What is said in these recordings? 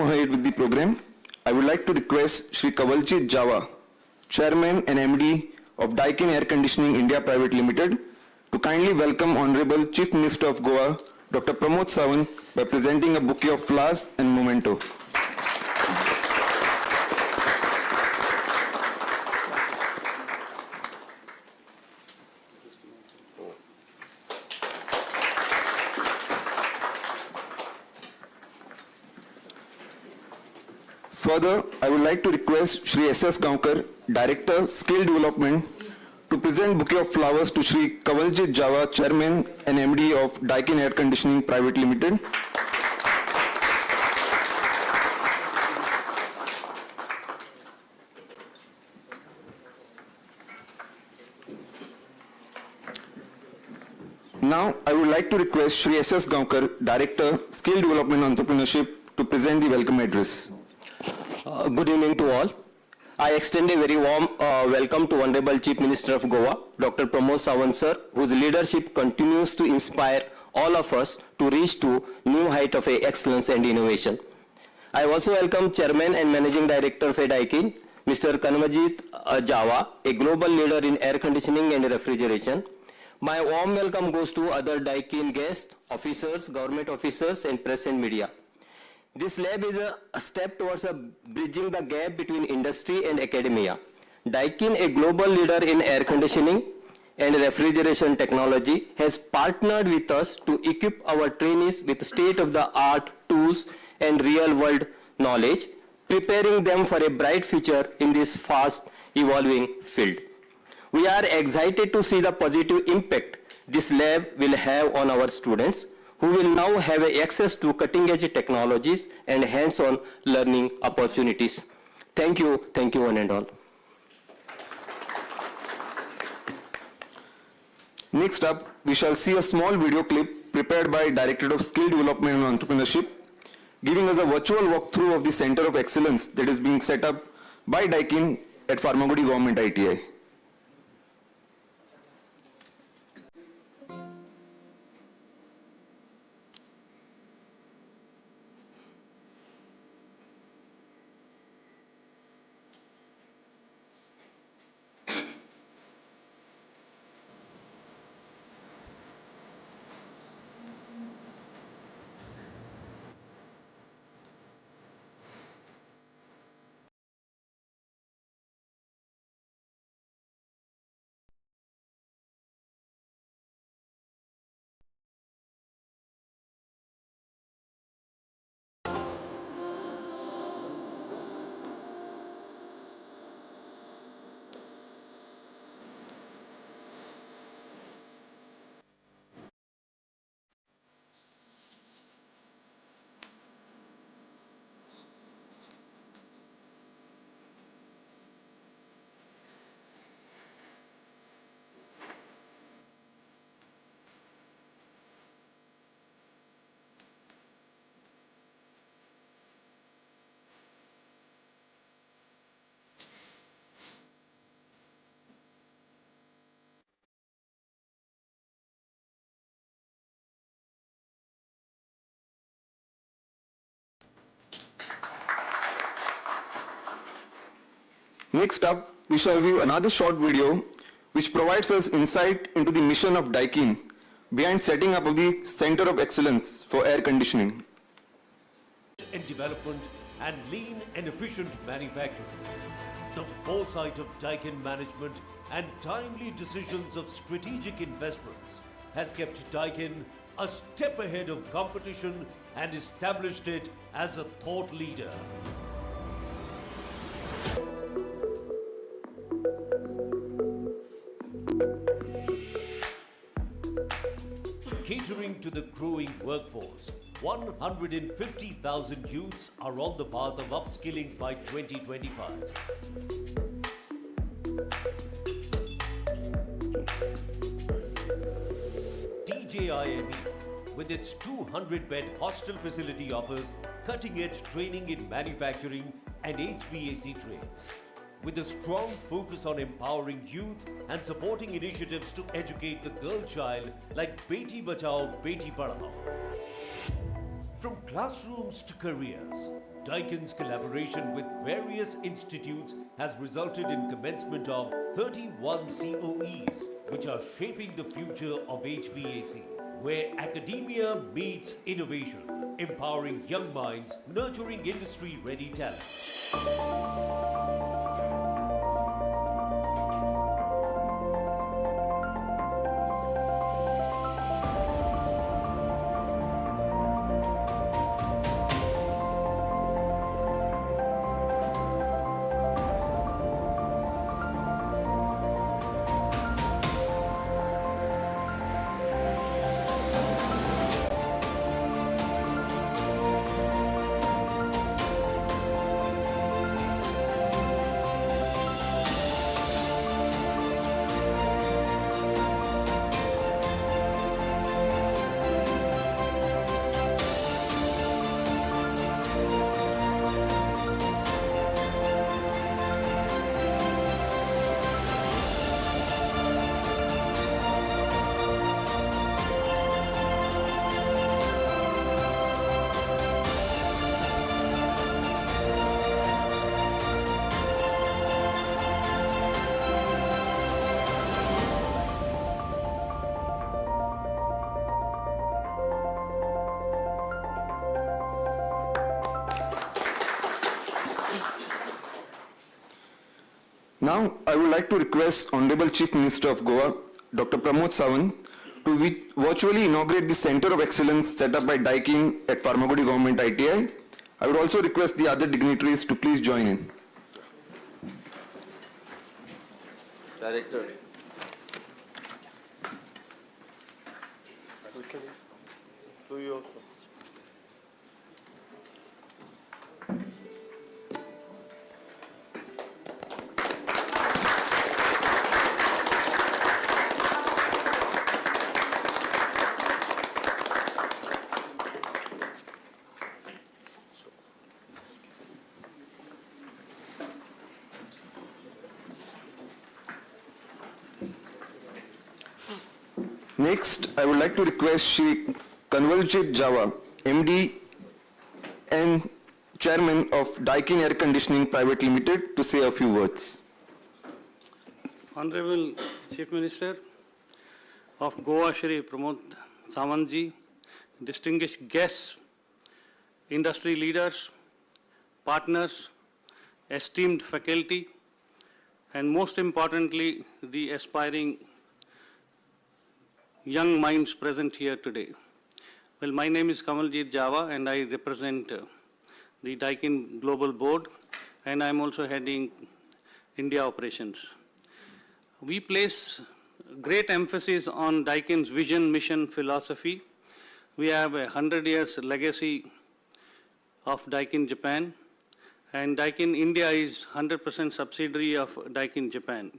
move ahead with the program, I would like to request Shri Kawaljeet Java, Chairman and MD of Daikin Air Conditioning India Private Limited, to kindly welcome Honorable Chief Minister of Goa, Dr. Pramod Sawant, by presenting a bouquet of flowers and memento. Further, I would like to request Shri S.S. Gaonkar, Director, Skill Development, to present bouquet of flowers to Shri Kawaljeet Java, Chairman and MD of Daikin Air Conditioning Private Limited. Now, I would like to request Shri S.S. Gaonkar, Director, Skill Development and Entrepreneurship, to present the welcome address. Good evening to all. I extend a very warm welcome to Honorable Chief Minister of Goa, Dr. Pramod Sawant sir, whose leadership continues to inspire all of us to reach to new height of excellence and innovation. I also welcome Chairman and Managing Director of Daikin, Mr. Kawaljeet Java, a global leader in air conditioning and refrigeration. My warm welcome goes to other Daikin guests, officers, government officers, and press and media. This lab is a step towards bridging the gap between industry and academia. Daikin, a global leader in air conditioning and refrigeration technology, has partnered with us to equip our trainees with state-of-the-art tools and real-world knowledge, preparing them for a bright future in this fast-evolving field. We are excited to see the positive impact this lab will have on our students, who will now have access to cutting-edge technologies and hands-on learning opportunities. Thank you one and all. Next up, we shall see a small video clip prepared by Directorate of Skill Development and Entrepreneurship, giving us a virtual walkthrough of the Center of Excellence that is being set up by Daikin at Farmagudi Government ITI. Next up, we shall view another short video which provides us insight into the mission of Daikin behind setting up of the Center of Excellence for Air Conditioning. In development and lean and efficient manufacturing. The foresight of Daikin management and timely decisions of strategic investments has kept Daikin a step ahead of competition and established it as a thought leader. Catering to the growing workforce, 150,000 youths are on the path of upskilling by 2025. TJIME, with its 200-bed hostel facility, offers cutting-edge training in manufacturing and HVAC trades. With a strong focus on empowering youth and supporting initiatives to educate the girl child like Beti Bachao, Beti Padhao. From classrooms to careers, Daikin's collaboration with various institutes has resulted in commencement of 31 COEs, which are shaping the future of HVAC, where academia meets innovation, empowering young minds, nurturing industry-ready talent. Now, I would like to request Honorable Chief Minister of Goa, Dr. Pramod Sawant, to virtually inaugurate the Center of Excellence set up by Daikin at Farmagudi Government ITI. I would also request the other dignitaries to please join in. Director. To you also. Next, I would like to request Shri Kanwaljit Java, MD and Chairman of Daikin Air Conditioning Private Limited, to say a few words. Honorable Chief Minister of Goa, Shri Pramod Sawantji, distinguished guests, industry leaders, partners, esteemed faculty, and most importantly, the aspiring young minds present here today. Well, my name is Kamaljit Java and I represent the Daikin Global Board, and I'm also heading India operations. We place great emphasis on Daikin's vision, mission, philosophy. We have a 100 years legacy of Daikin Japan, and Daikin India is 100% subsidiary of Daikin Japan.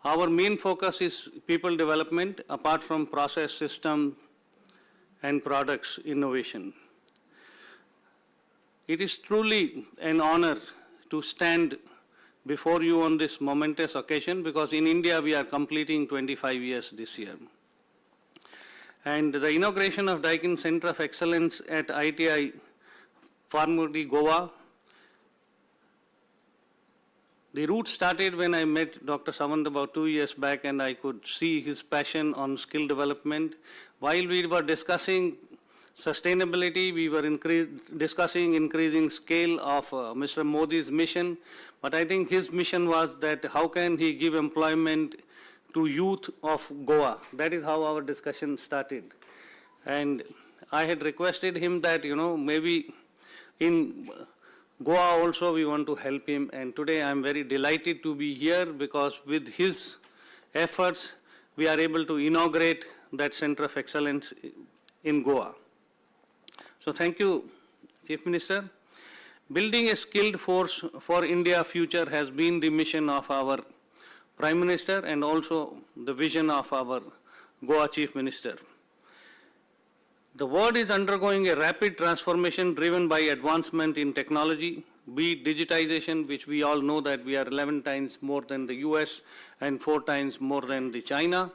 Our main focus is people development apart from process, system, and products innovation. It is truly an honor to stand before you on this momentous occasion, because in India we are completing 25 years this year. And the inauguration of Daikin Center of Excellence at ITI Farmagudi, Goa, the route started when I met Dr. Sawant about 2 years back, and I could see his passion on skill development. While we were discussing sustainability, we were discussing increasing scale of Mr. Modi's mission, but I think his mission was that how can he give employment to youth of Goa. That is how our discussion started. And I had requested him that, maybe in Goa also we want to help him, and today I am very delighted to be here because with his efforts we are able to inaugurate that Center of Excellence in Goa. So thank you, Chief Minister. Building a skilled force for India's future has been the mission of our Prime Minister and also the vision of our Goa Chief Minister. The world is undergoing a rapid transformation driven by advancement in technology, be it digitization, which we all know that we are 11 times more than the US and 4 times more than the China,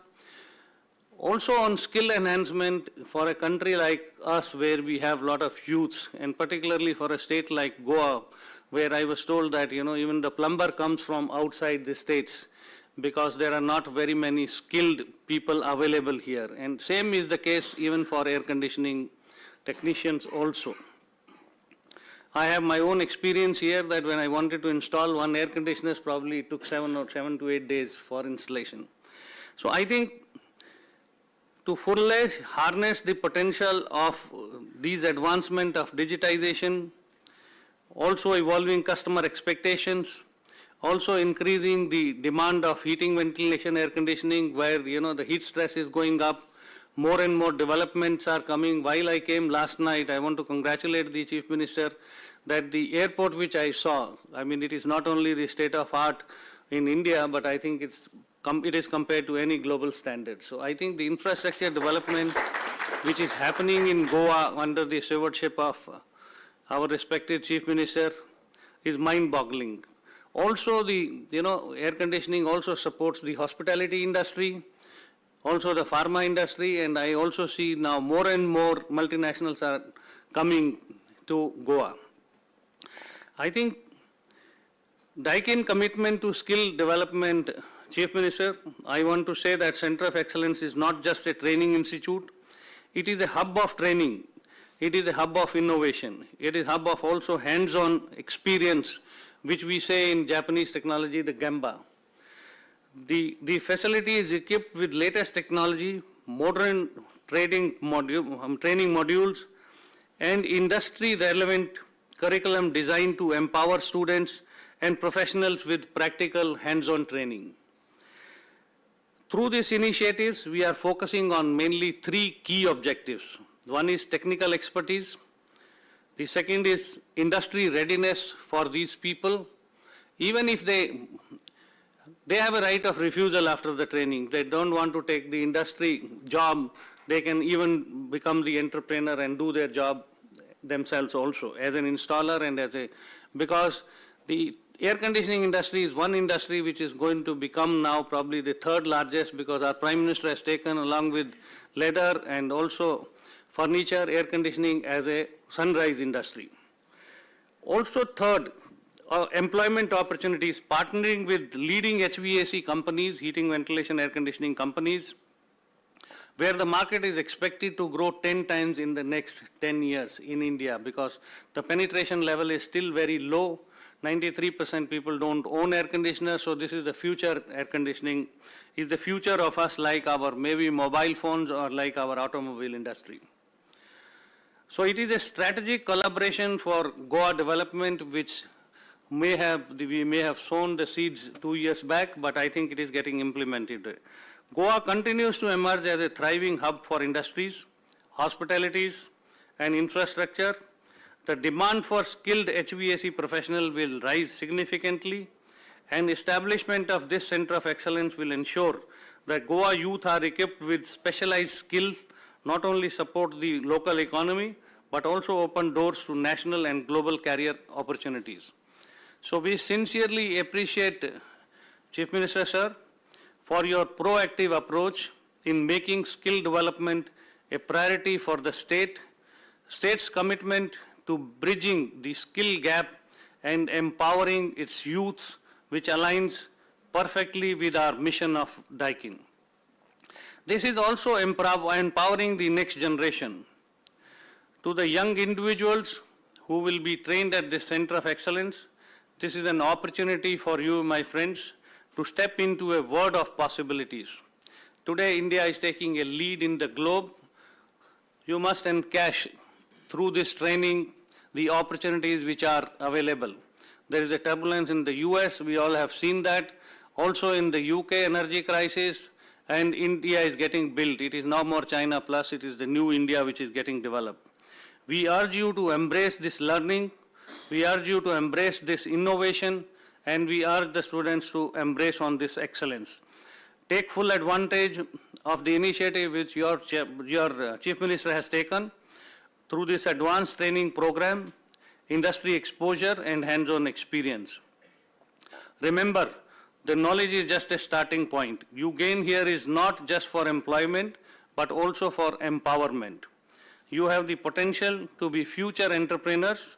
Also on skill enhancement for a country like us where we have a lot of youths, and particularly for a state like Goa, where I was told that, even the plumber comes from outside the states because there are not very many skilled people available here. And same is the case even for air conditioning technicians also. I have my own experience here that when I wanted to install one air conditioner, probably it took 7 to 8 days for installation. So I think to fully harness the potential of these advancement of digitization, also evolving customer expectations, also increasing the demand of heating, ventilation, air conditioning, where the heat stress is going up, more and more developments are coming. While I came last night, I want to congratulate the Chief Minister that the airport which I saw, it is not only the state of art in India, but I think it is compared to any global standard. So I think the infrastructure development which is happening in Goa under the stewardship of our respected Chief Minister is mind-boggling. Also the, air conditioning also supports the hospitality industry, also the pharma industry, and I also see now more and more multinationals are coming to Goa. I think Daikin commitment to skill development, Chief Minister, I want to say that Center of Excellence is not just a training institute. It is a hub of training. It is a hub of innovation. It is a hub of also hands-on experience, which we say in Japanese technology, the Gemba. The facility is equipped with latest technology, modern training modules, and industry-relevant curriculum designed to empower students and professionals with practical hands-on training. Through these initiatives, we are focusing on mainly 3 key objectives. One is technical expertise. The second is industry readiness for these people. Even if they have a right of refusal after the training, they don't want to take the industry job, they can even become the entrepreneur and do their job themselves also as an installer and because the air conditioning industry is one industry which is going to become now probably the 3rd largest, because our Prime Minister has taken along with leather and also furniture, air conditioning as a sunrise industry. Also 3rd, employment opportunities, partnering with leading HVAC companies, heating, ventilation, air conditioning companies, where the market is expected to grow 10 times in the next 10 years in India, because the penetration level is still very low. 93% people don't own air conditioners, so this is the future. Air conditioning is the future of us, like our maybe mobile phones or like our automobile industry. So it is a strategic collaboration for Goa development, which we may have sown the seeds 2 years back, but I think it is getting implemented. Goa continues to emerge as a thriving hub for industries, hospitalities, and infrastructure. The demand for skilled HVAC professionals will rise significantly, and establishment of this Center of Excellence will ensure that Goa youth are equipped with specialized skills, not only support the local economy, but also open doors to national and global career opportunities. So we sincerely appreciate, Chief Minister, sir, for your proactive approach in making skill development a priority for the state's commitment to bridging the skill gap and empowering its youths, which aligns perfectly with our mission of Daikin. This is also empowering the next generation. To the young individuals who will be trained at the Center of Excellence, this is an opportunity for you, my friends, to step into a world of possibilities. Today, India is taking a lead in the globe. You must encash through this training the opportunities which are available. There is a turbulence in the US, we all have seen that. Also in the UK energy crisis, and India is getting built. It is no more China plus, it is the new India which is getting developed. We urge you to embrace this learning, we urge you to embrace this innovation, and we urge the students to embrace on this excellence. Take full advantage of the initiative which your Chief Minister has taken through this advanced training program, industry exposure, and hands-on experience. Remember, the knowledge is just a starting point. You gain here is not just for employment, but also for empowerment. You have the potential to be future entrepreneurs,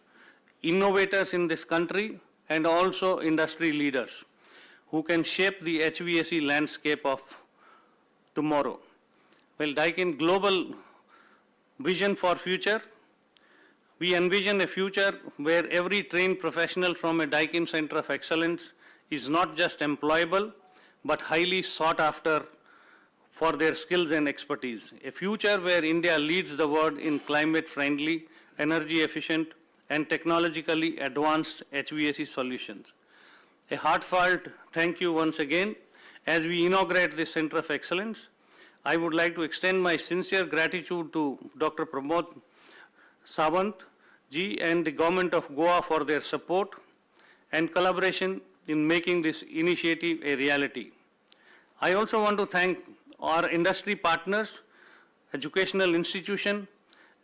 innovators in this country, and also industry leaders who can shape the HVAC landscape of tomorrow. Well, Daikin Global Vision for Future, we envision a future where every trained professional from a Daikin Center of Excellence is not just employable, but highly sought after for their skills and expertise. A future where India leads the world in climate-friendly, energy-efficient, and technologically advanced HVAC solutions. A heartfelt thank you once again. As we inaugurate this Center of Excellence, I would like to extend my sincere gratitude to Dr. Pramod Sawant ji and the Government of Goa for their support and collaboration in making this initiative a reality. I also want to thank our industry partners, educational institution,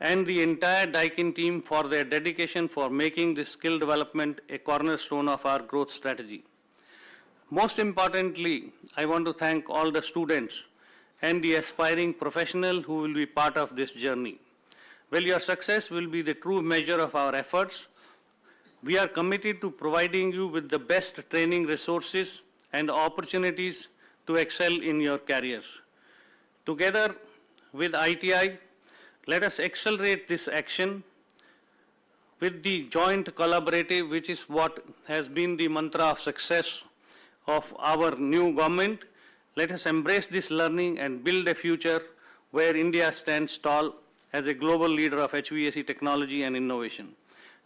and the entire Daikin team for their dedication for making this skill development a cornerstone of our growth strategy. Most importantly, I want to thank all the students and the aspiring professionals who will be part of this journey. Well, your success will be the true measure of our efforts. We are committed to providing you with the best training resources and opportunities to excel in your careers. Together with ITI, let us accelerate this action with the joint collaborative, which is what has been the mantra of success of our new government. Let us embrace this learning and build a future where India stands tall as a global leader of HVAC technology and innovation.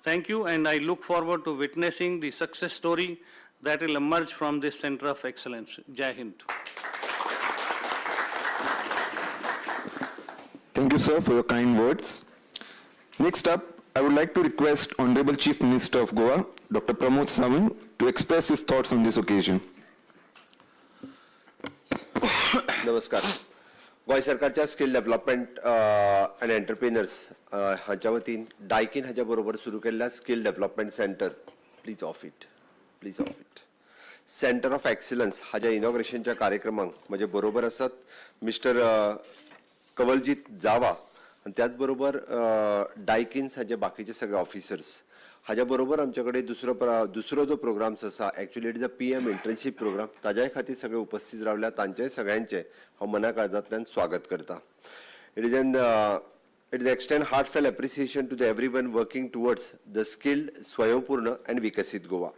Thank you, and I look forward to witnessing the success story that will emerge from this Center of Excellence. Jai Hind. Thank you, sir, for your kind words. Next up, I would like to request Honorable Chief Minister of Goa, Dr. Pramod Sawant, to express his thoughts on this occasion. नमस्कार. गोंय सरकारच्या skill development and entrepreneurs हाच्या वतीन Daikin हाच्या बरोबर सुरू केल्ल्या skill development centre please of it centre of excellence हाच्या इनॉग्रेशनच्या कार्यक्रमाक म्हजे बरोबर आसात मिस्टर कवलजीत जावा आणि त्याच बरोबर डायकिन्स हाचे बाकीचे सगळे ऑफिसर्स हाच्या बरोबर आमचे कडेन दुसरो जो प्रोग्राम्स आसा actually it is a PM internship program ताज्याय खातीर सगळे उपस्थित रावल्या तांचे सगळ्यांचे हांव मना काळजांतल्यान स्वागत करता. It is extend heartfelt appreciation to the everyone working towards the skilled स्वयंपूर्ण and विकसित Goa.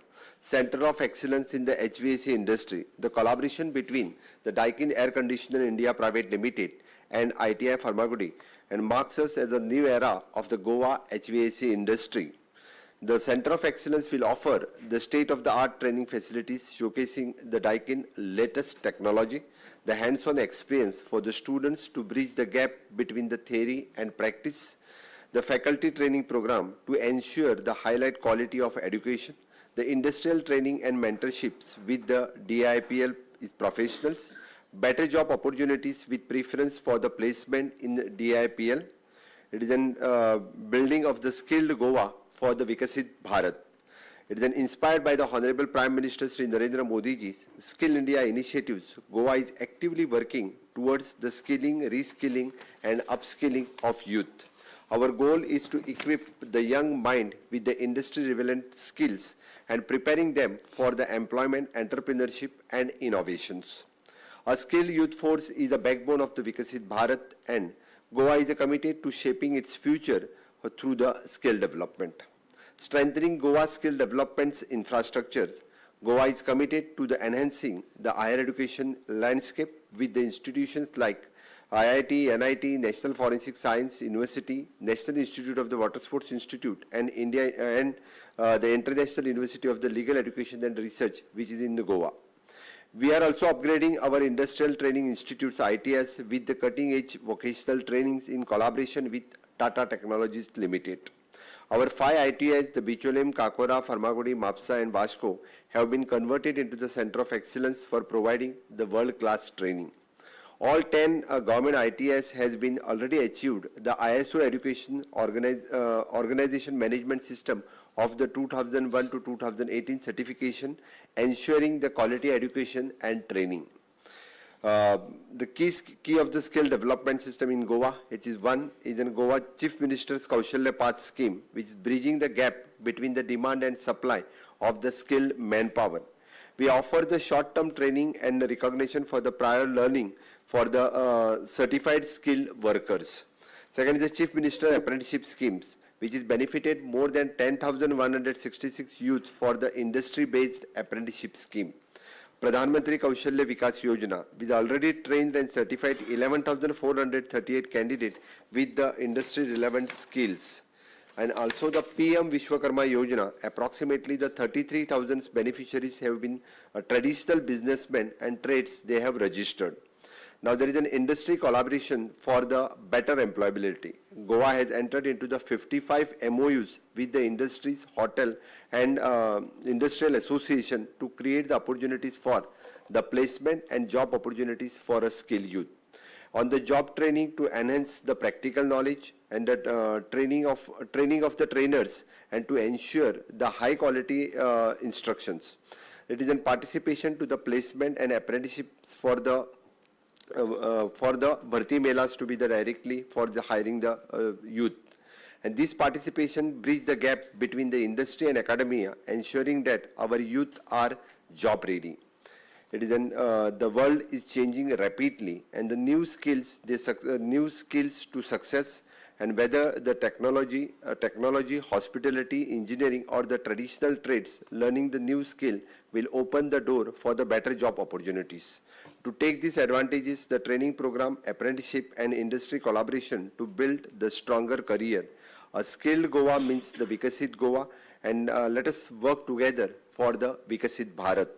Center of Excellence in the HVAC industry, the collaboration between the Daikin Air Conditioner India Private Limited and ITI Pharmaceuticals and marks us as a new era of the Goa HVAC industry. The Center of Excellence will offer the state-of-the-art training facilities showcasing the Daikin latest technology, the hands-on experience for the students to bridge the gap between the theory and practice, the faculty training program to ensure the highlight quality of education, the industrial training and mentorships with the DIPL professionals, better job opportunities with preference for the placement in the DIPL. It is a building of the skilled Goa for the Vikasit Bharat. It is inspired by the Honorable Prime Minister Sri Narendra Modi ji's Skill India initiatives. Goa is actively working towards the skilling, reskilling and upskilling of youth. Our goal is to equip the young mind with the industry-relevant skills and preparing them for the employment, entrepreneurship and innovations. A skilled youth force is the backbone of the Vikasit Bharat, and Goa is committed to shaping its future through the skill development. Strengthening Goa's skill development infrastructure, Goa is committed to the enhancing the higher education landscape with the institutions like IIT, NIT, National Forensic Science University, National Institute of the Water Sports Institute, and the International University of the Legal Education and Research, which is in the Goa. We are also upgrading our industrial training institutes, ITS, with the cutting-edge vocational trainings in collaboration with Tata Technologies Limited. Our 5 ITIs, the Bicholim, Kakora, Pharmaceuticals, MAPSA, and Vasco, have been converted into the Center of Excellence for providing the world-class training. All 10 government ITIs has been already achieved the ISO Education Organization Management System of the 2001 to 2018 certification, ensuring the quality education and training. The key of the skill development system in Goa, it is one is in Goa Chief Minister's Kaushalya Path scheme, which is bridging the gap between the demand and supply of the skilled manpower. We offer the short-term training and recognition for the prior learning for the certified skilled workers. Second is the Chief Minister Apprenticeship Schemes, which is benefited more than 10,166 youth for the industry-based apprenticeship scheme. Pradhan Mantri Kaushalya Vikas Yojana, which already trained and certified 11,438 candidates with the industry-relevant skills. And also the PM Vishwakarma Yojana, approximately the 33,000 beneficiaries have been traditional businessmen and trades they have registered. Now there is an industry collaboration for the better employability. Goa has entered into the 55 MOUs with the industries, hotel and industrial association to create the opportunities for the placement and job opportunities for a skilled youth. On the job training to enhance the practical knowledge and the training of the trainers and to ensure the high quality instructions. It is in participation to the placement and apprenticeships for the Bharti Melas to be the directly for the hiring the youth. And this participation bridge the gap between the industry and academia, ensuring that our youth are job ready. It is the world is changing rapidly, and the new skills to success, and whether the technology, hospitality, engineering, or the traditional trades, learning the new skill will open the door for the better job opportunities. To take these advantages, the training program, apprenticeship, and industry collaboration to build the stronger career. A skilled Goa means the Vikasit Goa, and let us work together for the Vikasit Bharat.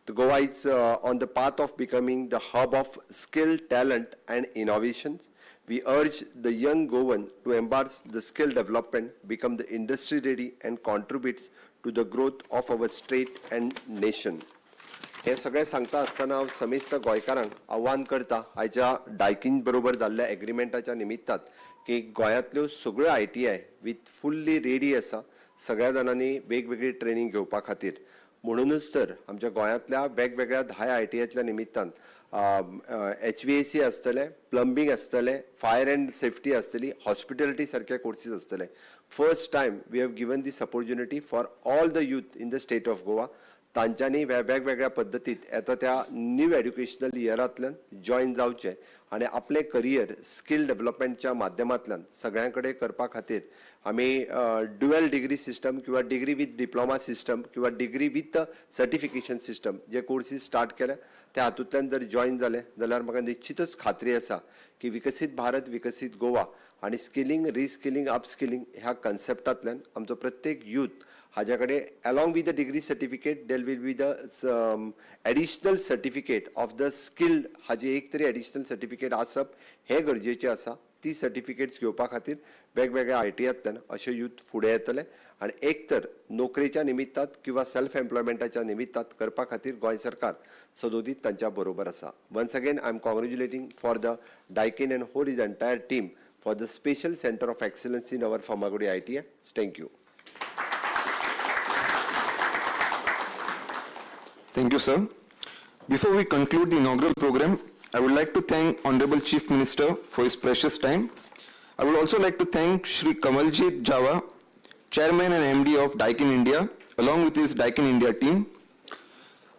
The Goa is on the path of becoming the hub of skill, talent, and innovation. We urge the young Goan to embrace the skill development, become the industry ready, and contributes to the growth of our state and nation. हे सगळे सांगता असताना हांव समेस्त गोंयकारांक आव्हान करता आयच्या डायकीन बरोबर जाल्ल्या एग्रीमेंटाच्या निमित्तान की गोंयांतल्यो सगळ्यो ITI विथ फुल्ली रेडी आसा सगळ्या जाणांनी वेगवेगळी ट्रेनिंग घेवपा खातीर. म्हणूनच तर आमच्या गोंयांतल्या वेगवेगळ्या 10 ITIतल्या निमित्तान HVAC आसतले, प्लंबिंग आसतले, फायर एंड सेफ्टी आसतली, हॉस्पिटॅलिटी सारखे कोर्सेस आसतले. First time we have given this opportunity for all the youth in the state of Goa. तांच्यांनी वेगवेगळ्या पद्दतीत येता त्या न्यू एड्युकेशनल इयरांतल्यान जॉईन जावचे आणि आपले करियर स्किल डेव्हलपमेंटच्या माध्यमांतल्यान सगळ्यां कडेन करपा खातीर आमी ड्युअल डिग्री सिस्टम किंवा डिग्री विथ डिप्लोमा सिस्टम किंवा degree with certification system J courses start केले त्या हातूंतल्यान जर जॉईन जाले जाल्यार म्हाका निश्चितच खात्री आसा की विकसीत भारत विकसीत गोवा आणि स्किलिंग रिस्किलिंग अपस्किलिंग ह्या कन्सेप्टांतल्यान आमचो प्रत्येक यूथ हाज्या कडेन along with the degree certificate there we'll be the additional certificate of the skilled हाजे एक तरी एडिशनल सर्टिफिकेट आसप हे गरजेचें आसा. ती सर्टिफिकेट्स घेवपा खातीर वेगवेगळ्या ITIतल्यान अशे यूथ फुडें येतले आनी एक तर नोकरेच्या निमित्तात किंवा सेल्फ एम्प्लॉयमेंटाच्या निमित्तात करपा खातीर गोंय सरकार सदोदीत तांच्या बरोबर आसा. Once again I am congratulating for the Daikin and whole is entire team for the special centre of excellence in our Farmagudi ITI. Thank you. Thank you, sir. Before we conclude the inaugural program, I would like to thank Honorable Chief Minister for his precious time. I would also like to thank Shri Kawaljit Java, Chairman and MD of Daikin India, along with his Daikin India team.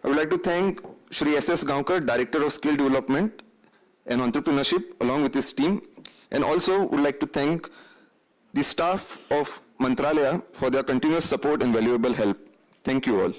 I would like to thank Shri S.S. Gaonkar, Director of Skill Development and Entrepreneurship, along with his team. And also would like to thank the staff of Mantralaya for their continuous support and valuable help. Thank you all.